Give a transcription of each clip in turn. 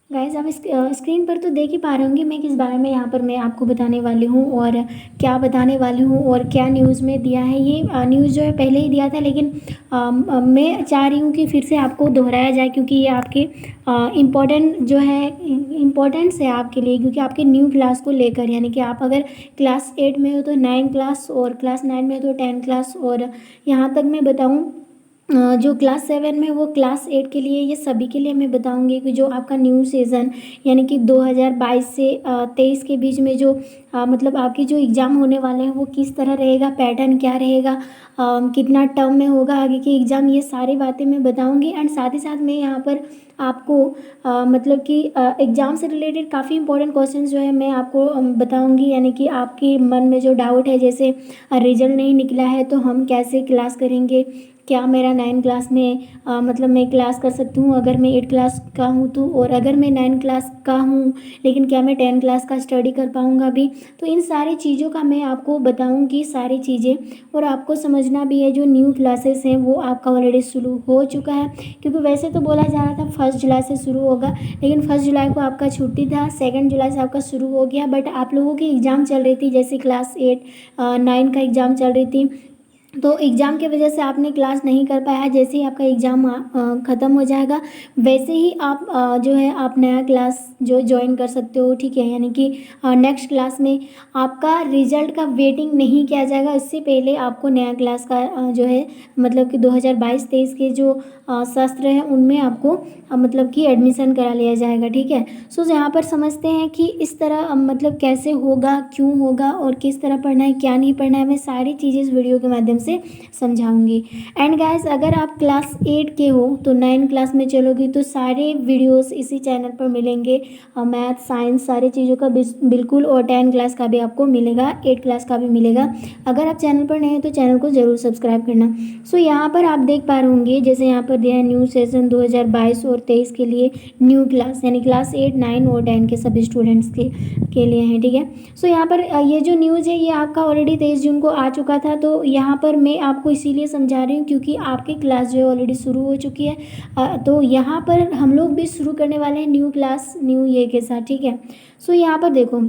Guys आप screen पर तो देख ही पा रहे होंगे मैं किस बारे में यहाँ पर मैं आपको बताने वाली हूँ और क्या बताने वाली हूँ और क्या न्यूज़ में दिया है। ये न्यूज़ जो है पहले ही दिया था, लेकिन मैं चाह रही हूँ कि फिर से आपको दोहराया जाए, क्योंकि ये आपके इम्पोर्टेंट जो है इम्पोर्टेंस है आपके लिए, क्योंकि आपके न्यू क्लास को लेकर, यानी कि आप अगर क्लास 8 में हो तो 9 क्लास, और क्लास 9 में हो तो 10 क्लास, और यहाँ तक मैं बताऊँ जो क्लास 7 में वो क्लास 8 के लिए, ये सभी के लिए मैं बताऊंगी कि जो आपका न्यू सीज़न यानी कि 2022 से 23 के बीच में जो मतलब आपकी जो एग्ज़ाम होने वाले हैं वो किस तरह रहेगा, पैटर्न क्या रहेगा, कितना टर्म में होगा आगे की एग्ज़ाम, ये सारी बातें मैं बताऊंगी। एंड साथ ही साथ मैं यहाँ पर आपको मतलब कि एग्ज़ाम से रिलेटेड काफ़ी इंपॉर्टेंट क्वेश्चंस जो है मैं आपको बताऊंगी, यानी कि आपके मन में जो डाउट है, जैसे रिजल्ट नहीं निकला है तो हम कैसे क्लास करेंगे, क्या मेरा 9 क्लास में मतलब मैं क्लास कर सकती हूँ अगर मैं 8 क्लास का हूँ तो, और अगर मैं 9 क्लास का हूँ लेकिन क्या मैं 10 क्लास का स्टडी कर पाऊँगा भी। तो इन सारी चीज़ों का मैं आपको बताऊँगी सारी चीज़ें, और आपको समझना भी है जो न्यू क्लासेस हैं वो आपका ऑलरेडी शुरू हो चुका है, क्योंकि वैसे तो बोला जा रहा था 1 जुलाई से शुरू होगा, लेकिन 1 जुलाई को आपका छुट्टी था, 2 जुलाई से आपका शुरू हो गया, बट आप लोगों की एग्ज़ाम चल रही थी, जैसे क्लास 8 9 का एग्ज़ाम चल रही थी, तो एग्ज़ाम की वजह से आपने क्लास नहीं कर पाया। जैसे ही आपका एग्ज़ाम ख़त्म हो जाएगा वैसे ही आप जो है आप नया क्लास जो ज्वाइन कर सकते हो, ठीक है। यानी कि नेक्स्ट क्लास में आपका रिजल्ट का वेटिंग नहीं किया जाएगा, इससे पहले आपको नया क्लास का जो है मतलब कि 2022-23 के जो सत्र हैं उनमें आपको मतलब कि एडमिशन करा लिया जाएगा, ठीक है। सो यहाँ पर समझते हैं कि इस तरह मतलब कैसे होगा, क्यों होगा और किस तरह पढ़ना है, क्या नहीं पढ़ना है, मैं सारी चीज़ें इस वीडियो के माध्यम से समझाऊंगी। एंड गाइस अगर आप क्लास 8 के हो तो 9 क्लास में चलोगी तो सारे वीडियोस इसी चैनल पर मिलेंगे, मैथ साइंस सारी चीज़ों का बिल्कुल, और 10 क्लास का भी आपको मिलेगा, 8 क्लास का भी मिलेगा। अगर आप चैनल पर नए हैं तो चैनल को ज़रूर सब्सक्राइब करना। सो यहाँ पर आप देख पा रहे होंगे, जैसे यहाँ पर दिया है न्यू सेशन 2022 और 23 के लिए न्यू क्लास, यानी क्लास 8 9 और 10 के सभी स्टूडेंट्स के लिए हैं, ठीक है। सो यहाँ पर ये जो न्यूज़ है ये आपका ऑलरेडी 23 जून को आ चुका था, तो यहाँ पर मैं आपको इसीलिए समझा रही हूँ क्योंकि आपकी क्लास जो है ऑलरेडी शुरू हो चुकी है। तो यहाँ पर हम लोग भी शुरू करने वाले हैं न्यू क्लास न्यू ईयर के साथ, ठीक है। सो यहाँ पर देखो,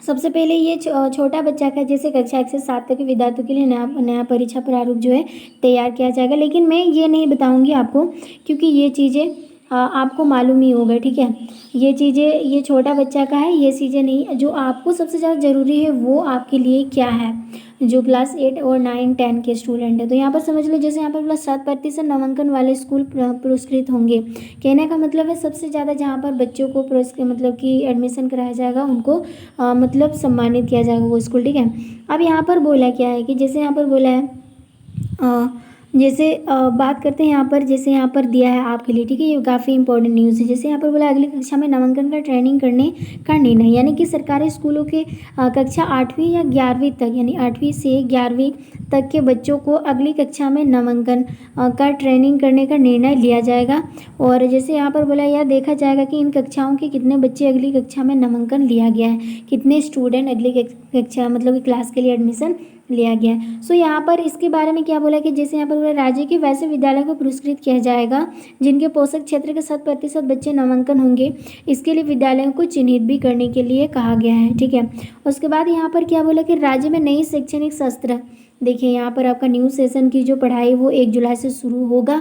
सबसे पहले ये छोटा बच्चा का जैसे कक्षा 1 से 7 तक के विद्यार्थियों के लिए नया परीक्षा प्रारूप जो है तैयार किया जाएगा, लेकिन मैं ये नहीं बताऊंगी आपको क्योंकि ये चीज़ें आपको मालूम ही होगा, ठीक है। ये चीज़ें ये छोटा बच्चा का है, ये चीज़ें नहीं। जो आपको सबसे ज़्यादा ज़रूरी है वो आपके लिए क्या है, जो क्लास 8 और 9 10 के स्टूडेंट है। तो यहाँ पर समझ लो, जैसे यहाँ पर प्लस 7% नामांकन वाले स्कूल पुरस्कृत होंगे। कहने का मतलब है सबसे ज़्यादा जहाँ पर बच्चों को पुरस्कृत मतलब कि एडमिशन कराया जाएगा उनको मतलब सम्मानित किया जाएगा वो स्कूल, ठीक है। अब यहाँ पर बोला क्या है कि जैसे यहाँ पर बोला है जैसे बात करते हैं यहाँ पर, जैसे यहाँ पर दिया है आपके लिए, ठीक है। ये काफ़ी इंपॉर्टेंट न्यूज़ है। जैसे यहाँ पर बोला अगली कक्षा में नामांकन का ट्रेनिंग करने का निर्णय, यानी कि सरकारी स्कूलों के कक्षा 8वीं या 11वीं तक, यानी 8वीं से 11वीं तक के बच्चों को अगली कक्षा में नामांकन का ट्रेनिंग करने का निर्णय लिया जाएगा। और जैसे यहाँ पर बोला यह देखा जाएगा कि इन कक्षाओं के कितने बच्चे अगली कक्षा में नामांकन लिया गया है, कितने स्टूडेंट अगली कक्षा मतलब कि क्लास के लिए एडमिशन लिया गया है। सो यहाँ पर इसके बारे में क्या बोला कि जैसे यहाँ पर बोला राज्य के वैसे विद्यालय को पुरस्कृत किया जाएगा जिनके पोषक क्षेत्र के 100% बच्चे नामांकन होंगे। इसके लिए विद्यालयों को चिन्हित भी करने के लिए कहा गया है, ठीक है। उसके बाद यहाँ पर क्या बोला कि राज्य में नई शैक्षणिक सत्र, देखिए यहाँ पर आपका न्यू सेशन की जो पढ़ाई वो 1 जुलाई से शुरू होगा।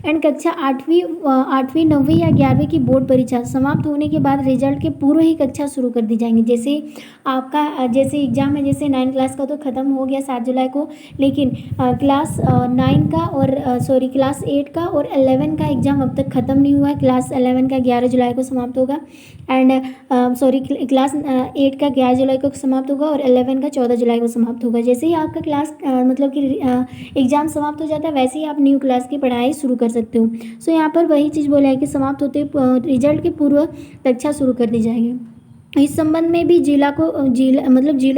एंड कक्षा 8वीं 9वीं या 11वीं की बोर्ड परीक्षा समाप्त होने के बाद रिजल्ट के पूर्व ही कक्षा शुरू कर दी जाएंगी। जैसे आपका जैसे एग्जाम है, जैसे 9 क्लास का तो ख़त्म हो गया 7 जुलाई को, लेकिन क्लास 9 का और क्लास 8 का और 11 का एग्ज़ाम अब तक ख़त्म नहीं हुआ है। क्लास 11 का 11 जुलाई को समाप्त होगा, एंड क्लास 8 का 11 जुलाई को समाप्त होगा और 11 का 14 जुलाई को समाप्त होगा। जैसे ही आपका क्लास मतलब कि एग्ज़ाम समाप्त हो जाता है वैसे ही आप न्यू क्लास की पढ़ाई शुरू कर सकते हो। सो यहाँ पर वही चीज़ बोला है कि समाप्त होते रिजल्ट के पूर्व कक्षा शुरू कर दी जाएगी। इस संबंध में भी जिलों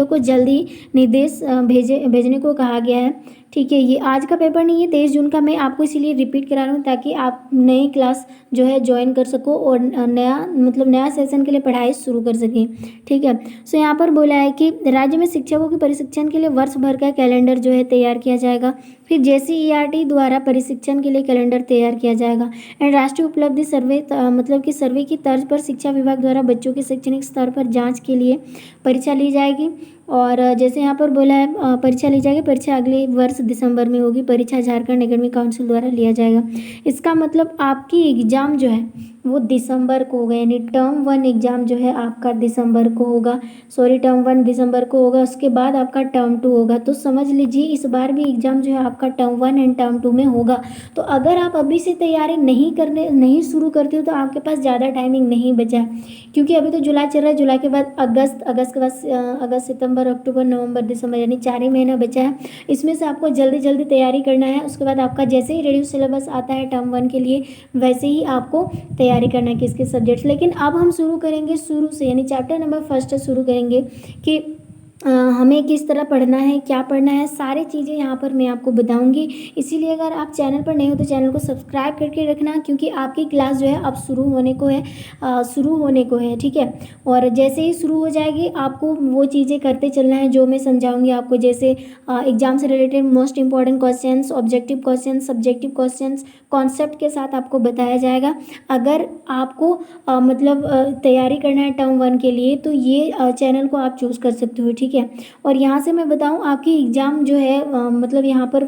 को जल्दी निर्देश भेजने को कहा गया है। ठीक है, ये आज का पेपर नहीं है, 23 जून का मैं आपको इसीलिए रिपीट करा रहा हूँ ताकि आप नई क्लास जो है ज्वाइन कर सको और नया मतलब नया सेशन के लिए पढ़ाई शुरू कर सकें। ठीक है, सो यहाँ पर बोला है कि राज्य में शिक्षकों के प्रशिक्षण के लिए वर्ष भर का कैलेंडर जो है तैयार किया जाएगा। फिर JCERT द्वारा प्रशिक्षण के लिए कैलेंडर तैयार किया जाएगा। एंड राष्ट्रीय उपलब्धि सर्वे मतलब कि सर्वे की तर्ज पर शिक्षा विभाग द्वारा बच्चों के शैक्षणिक स्तर पर जाँच के लिए परीक्षा ली जाएगी। और जैसे यहाँ पर बोला है परीक्षा ली जाएगी, परीक्षा अगले वर्ष दिसंबर में होगी, परीक्षा झारखंड एकेडमिक काउंसिल द्वारा लिया जाएगा। इसका मतलब आपकी एग्ज़ाम जो है वो दिसंबर को होगा, यानी टर्म 1 एग्ज़ाम जो है आपका दिसंबर को होगा, टर्म 1 दिसंबर को होगा, उसके बाद आपका टर्म 2 होगा। तो समझ लीजिए इस बार भी एग्ज़ाम जो है आपका टर्म 1 एंड टर्म 2 में होगा। तो अगर आप अभी से तैयारी नहीं शुरू करते हो तो आपके पास ज़्यादा टाइमिंग नहीं बचा है, क्योंकि अभी तो जुलाई चल रहा है, जुलाई के बाद अगस्त के बाद अगस्त सितंबर अक्टूबर नवंबर दिसंबर, यानी 4 ही महीना बचा है। इसमें से आपको जल्दी जल्दी तैयारी करना है। उसके बाद आपका जैसे ही रेडियो सिलेबस आता है टर्म 1 के लिए, वैसे ही आपको तैयारी करना है किसके सब्जेक्ट्स। लेकिन अब हम शुरू करेंगे शुरू से, यानी चैप्टर नंबर 1 शुरू करेंगे कि हमें किस तरह पढ़ना है, क्या पढ़ना है, सारी चीज़ें यहाँ पर मैं आपको बताऊंगी। इसीलिए अगर आप चैनल पर नए हो तो चैनल को सब्सक्राइब करके रखना, क्योंकि आपकी क्लास जो है अब शुरू होने को है। ठीक है, और जैसे ही शुरू हो जाएगी आपको वो चीज़ें करते चलना है जो मैं समझाऊंगी आपको। जैसे एग्जाम से related most important questions, objective questions, subjective questions, concept के साथ आपको बताया जाएगा। अगर आपको तैयारी करना है टर्म 1 के लिए तो ये चैनल को आप चूज़ कर सकते हो। ठीक है, और यहाँ से मैं बताऊँ आपकी एग्ज़ाम जो है यहाँ पर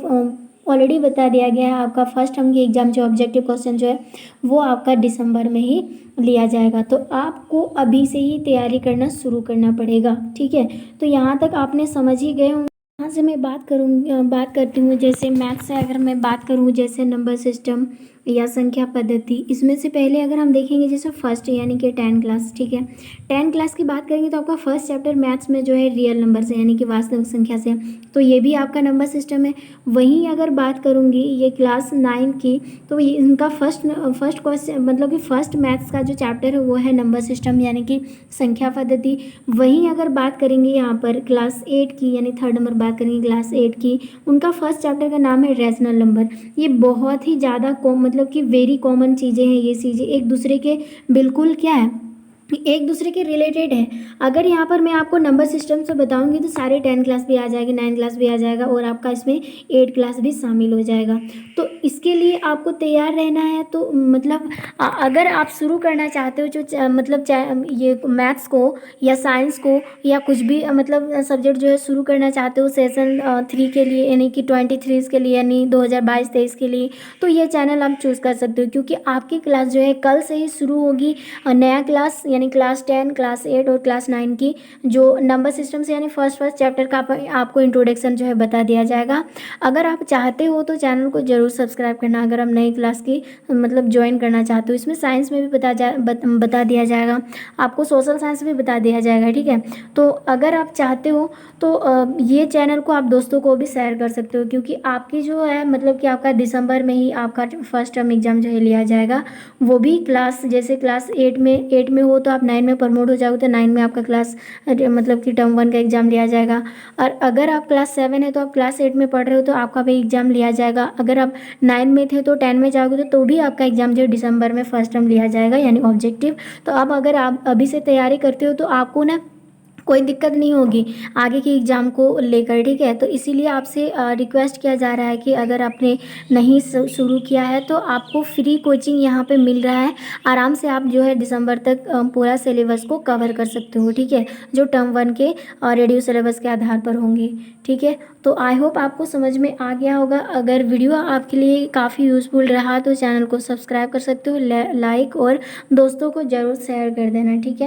ऑलरेडी बता दिया गया है। आपका फर्स्ट टर्म की एग्ज़ाम जो ऑब्जेक्टिव क्वेश्चन जो है वो आपका दिसंबर में ही लिया जाएगा। तो आपको अभी से ही तैयारी करना शुरू करना पड़ेगा। ठीक है, तो यहाँ तक आपने समझ ही गए होंगे। यहाँ से मैं बात करती हूँ जैसे मैथ्स से अगर मैं बात करूँ, जैसे नंबर सिस्टम या संख्या पद्धति, इसमें से पहले अगर हम देखेंगे जैसे फर्स्ट यानी कि 10 क्लास। ठीक है, 10 क्लास की बात करेंगे तो आपका फर्स्ट चैप्टर मैथ्स में जो है रियल नंबर से यानी कि वास्तविक संख्या से, तो ये भी आपका नंबर सिस्टम है। वहीं अगर बात करूँगी ये क्लास 9 की, तो ये इनका फर्स्ट क्वेश्चन कि फर्स्ट मैथ्स का जो चैप्टर है वो है नंबर सिस्टम यानी कि संख्या पद्धति। वहीं अगर बात करेंगे यहाँ पर क्लास 8 की, यानी थर्ड नंबर बात करेंगे क्लास 8 की, उनका फर्स्ट चैप्टर का नाम है रैशनल नंबर। ये बहुत ही ज़्यादा वेरी कॉमन चीज़ें हैं। ये चीज़ें एक दूसरे के बिल्कुल क्या है, एक दूसरे के रिलेटेड है। अगर यहाँ पर मैं आपको नंबर सिस्टम से बताऊंगी तो सारे 10 क्लास भी आ जाएगी, 9 क्लास भी आ जाएगा और आपका इसमें 8 क्लास भी शामिल हो जाएगा। तो इसके लिए आपको तैयार रहना है। तो अगर आप शुरू करना चाहते हो ये मैथ्स को या साइंस को या कुछ भी सब्जेक्ट जो है शुरू करना चाहते हो सेशन 3 के लिए, यानी कि 23 के लिए, यानी 2022-23 के लिए, तो ये चैनल आप चूज़ कर सकते हो, क्योंकि आपकी क्लास जो है कल से ही शुरू होगी। नया क्लास यानी क्लास 10, क्लास 8 और क्लास 9 की जो नंबर सिस्टम से यानी फर्स्ट चैप्टर का आपको इंट्रोडक्शन जो है बता दिया जाएगा। अगर आप चाहते हो तो चैनल को ज़रूर सब्सक्राइब करना। अगर आप नई क्लास की ज्वाइन करना चाहते हो, इसमें साइंस में भी बता दिया जाएगा, आपको सोशल साइंस भी बता दिया जाएगा। ठीक है, तो अगर आप चाहते हो तो ये चैनल को आप दोस्तों को भी शेयर कर सकते हो, क्योंकि आपकी जो है कि आपका दिसंबर में ही आपका फर्स्ट टर्म एग्ज़ाम जो है लिया जाएगा। वो भी जैसे क्लास 8 में हो तो आप 9 में प्रमोट हो जाओगे तो 9 में आपका क्लास कि टर्म 1 का एग्ज़ाम लिया जाएगा। और अगर आप क्लास 7 है तो आप क्लास 8 में पढ़ रहे हो तो आपका भी एग्ज़ाम लिया जाएगा। अगर आप 9 में थे तो 10 में जाओगे तो भी आपका एग्ज़ाम जो है दिसंबर में फर्स्ट टर्म लिया जाएगा, यानी ऑब्जेक्टिव। तो अब अगर आप अभी से तैयारी करते हो तो आपको ना कोई दिक्कत नहीं होगी आगे के एग्ज़ाम को लेकर। ठीक है, तो इसीलिए आपसे रिक्वेस्ट किया जा रहा है कि अगर आपने नहीं शुरू किया है तो आपको फ्री कोचिंग यहाँ पे मिल रहा है। आराम से आप जो है दिसंबर तक पूरा सिलेबस को कवर कर सकते हो। ठीक है, जो टर्म 1 के रेडियो सिलेबस के आधार पर होंगे। ठीक है, तो आई होप आपको समझ में आ गया होगा। अगर वीडियो आपके लिए काफ़ी यूज़फुल रहा तो चैनल को सब्सक्राइब कर सकते हो, लाइक और दोस्तों को ज़रूर शेयर कर देना। ठीक है।